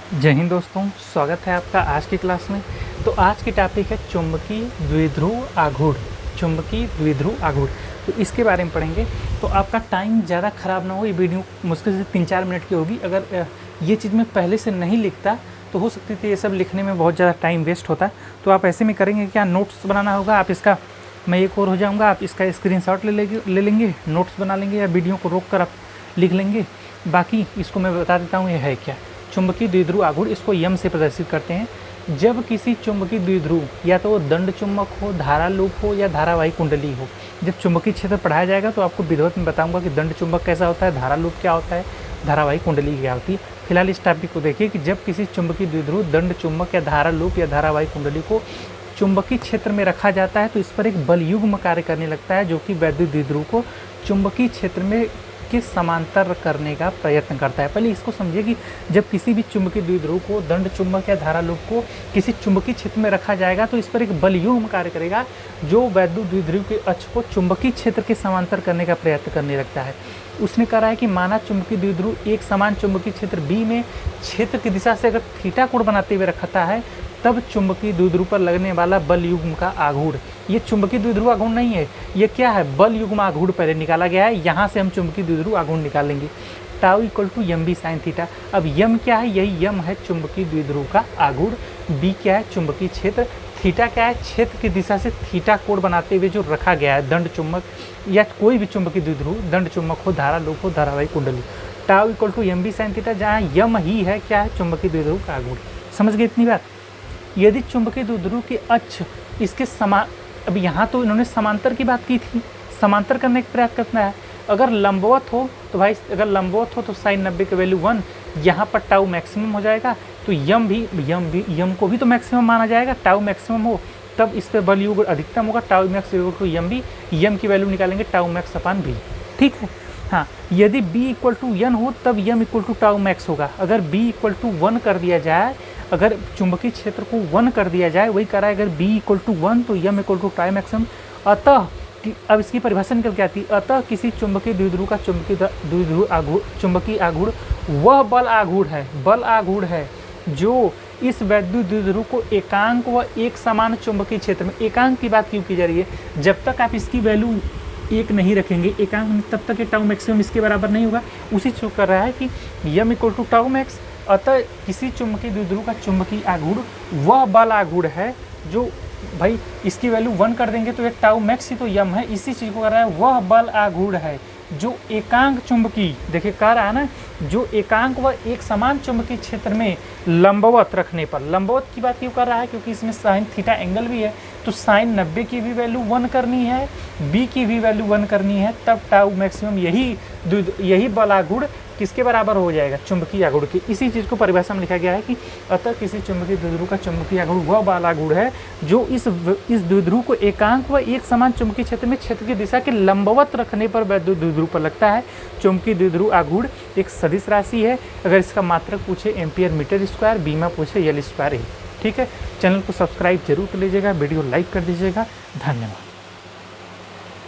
जय हिंद दोस्तों, स्वागत है आपका आज की क्लास में। तो आज की टॉपिक है चुंबकीय द्विध्रुव आघूर्ण। चुंबकीय द्विध्रुव आघूर्ण, तो इसके बारे में पढ़ेंगे। तो आपका टाइम ज़्यादा ख़राब ना हो, ये वीडियो मुश्किल से 3-4 मिनट की होगी। अगर ये चीज़ मैं पहले से नहीं लिखता तो हो सकती थी ये सब लिखने में बहुत ज़्यादा टाइम वेस्ट होता। तो आप ऐसे में करेंगे क्या, नोट्स बनाना होगा। आप इसका, मैं एक और हो जाऊँगा, आप इसका स्क्रीनशॉट ले लेंगे, नोट्स बना लेंगे या वीडियो को रोक कर आप लिख लेंगे। बाकी इसको मैं बता देता हूँ ये है क्या। चुंबकीय द्विध्रुव आघूर्ण, इसको यम से प्रदर्शित करते हैं। जब किसी चुंबकीय द्विध्रुव या तो वो दंड चुंबक हो, धारा लूप हो या धारावाही कुंडली हो, जब चुंबकीय क्षेत्र पढ़ाया जाएगा तो आपको विधिवत में बताऊंगा कि दंड चुंबक कैसा होता है, धारा लूप क्या होता है, धारावाही कुंडली क्या होती है। फिलहाल इस टॉपिक को देखिए कि जब किसी चुंबकीय द्विध्रुव, दंड चुंबक या धारा लूप या धारावाही कुंडली को चुंबकीय क्षेत्र में रखा जाता है तो इस पर एक बल युग्म कार्य करने लगता है, जो कि वैद्युत द्विध्रुव को चुंबकीय क्षेत्र में के समांतर करने का प्रयत्न करता है। पहले इसको समझिए कि जब किसी भी चुंबकीय द्विध्रुव को, दंड चुंबक या धारा लूप को किसी चुंबकीय क्षेत्र में रखा जाएगा तो इस पर एक बल युग्म कार्य करेगा, जो वैद्युत द्विध्रुव के अक्ष को चुंबकीय क्षेत्र के समांतर करने का प्रयत्न करने लगता है। उसने कहा है कि माना चुंबकीय द्विध्रुव एक समान चुंबकीय क्षेत्र बी में क्षेत्र की दिशा से अगर थीटा कोण बनाते हुए रखता है, तब चुंबकीय द्विध्रुव पर लगने वाला बल युग्म का आघूर्ण, ये चुंबकीय द्विध्रुव आघूर्ण नहीं है, ये क्या है, बल युग्म आघूर्ण पहले निकाला गया है। यहाँ से हम चुंबकीय द्विध्रुव आघूर्ण निकालेंगे। Tau equal to Yama B sine theta. अब यम क्या है, यही यम है चुंबकीय द्विध्रुव का आघूर्ण। बी क्या है, चुंबकीय क्षेत्र। थीटा क्या है, क्षेत्र की दिशा से थीटा कोण बनाते हुए जो रखा गया है दंड चुंबक या कोई भी चुंबकीय द्विध्रुव, दंड चुंबक हो, धारा लूप हो, धारावाही कुंडली। Tau equal to Yama B sine theta, जहाँ यम ही है क्या है, चुंबकीय द्विध्रुव का आघूर्ण। समझ गए इतनी बात। यदि चुंबकीय द्विध्रुव के अक्ष इसके समान, अब यहाँ तो इन्होंने समांतर की बात की थी, समांतर करने का प्रयास करना है। अगर लंबवत हो तो भाई, अगर लंबवत हो तो साइन 90 के वैल्यू 1, यहाँ पर टाउ मैक्सिमम हो जाएगा, तो यम को भी तो मैक्सिमम माना जाएगा। टाउ मैक्सिमम हो तब इस पर बल युग्म अधिकतम होगा। Tau max equal to Yama B, यम की वैल्यू निकालेंगे टाउ मैक्स अपान बी। ठीक है। हाँ, यदि b इक्वल टू n हो तब यम इक्वल टू टाउ मैक्स होगा। अगर b इक्वल टू 1 कर दिया जाए, अगर चुंबकीय क्षेत्र को 1 कर दिया जाए, वही कह रहा है अगर b इक्वल टू 1 तो यम इक्वल टू टाउ मैक्सिमम। अतः अब इसकी परिभाषा निकल के आती है, अतः किसी चुंबकीय द्विध्रुव का चुंबकीय आघूर्ण वह बल आघूर्ण है जो इस वैद्युत द्विध्रुव को एकांक व एक समान चुंबकीय क्षेत्र में, एकांक की बात क्यों की जा रही है, जब तक आप इसकी वैल्यू एक नहीं रखेंगे एकांक में, तब तक ये टाउ मैक्सिमम इसके बराबर नहीं होगा। उसी चीज कर रहा है कि यम इक्वल टू टाउ मैक्स। अतः किसी चुंबकीय द्विध्रुव का चुंबकीय आघूर्ण वह बल आघूर्ण है जो, भाई इसकी वैल्यू 1 कर देंगे तो ये टाउ मैक्स ही तो यम है, इसी चीज को कर रहा है, वह बल आघूर्ण है जो एकांक चुंबकीय, देखिए कह रहा है ना, जो एकांक व एक समान चुंबकीय क्षेत्र में लंबवत रखने पर, लंबवत की बात क्यों कर रहा है, क्योंकि इसमें साइन थीटा एंगल भी है, तो साइन 90 की भी वैल्यू 1 करनी है, बी की भी वैल्यू 1 करनी है, तब टाउ मैक्सिमम यही बल आघूर्ण किसके बराबर हो जाएगा, चुंबकीय आघूर्ण के। इसी चीज़ को परिभाषा में लिखा गया है कि अतः किसी चुंबकीय द्विध्रुव का चुंबकीय आघूर्ण वह बल आघूर्ण है जो इस द्विध्रुव को एकांक व एक समान चुंबकीय क्षेत्र में क्षेत्र की दिशा के लंबवत रखने पर वैद्युत द्विध्रुव पर लगता है। चुंबकीय द्विध्रुव आघूर्ण एक सदिश राशि है। अगर इसका मात्रक पूछे एम्पियर मीटर स्क्वायर, बीमा पूछे यल स्क्वायर। ठीक है, चैनल को सब्सक्राइब जरूर कर लीजिएगा, वीडियो लाइक कर दीजिएगा। धन्यवाद।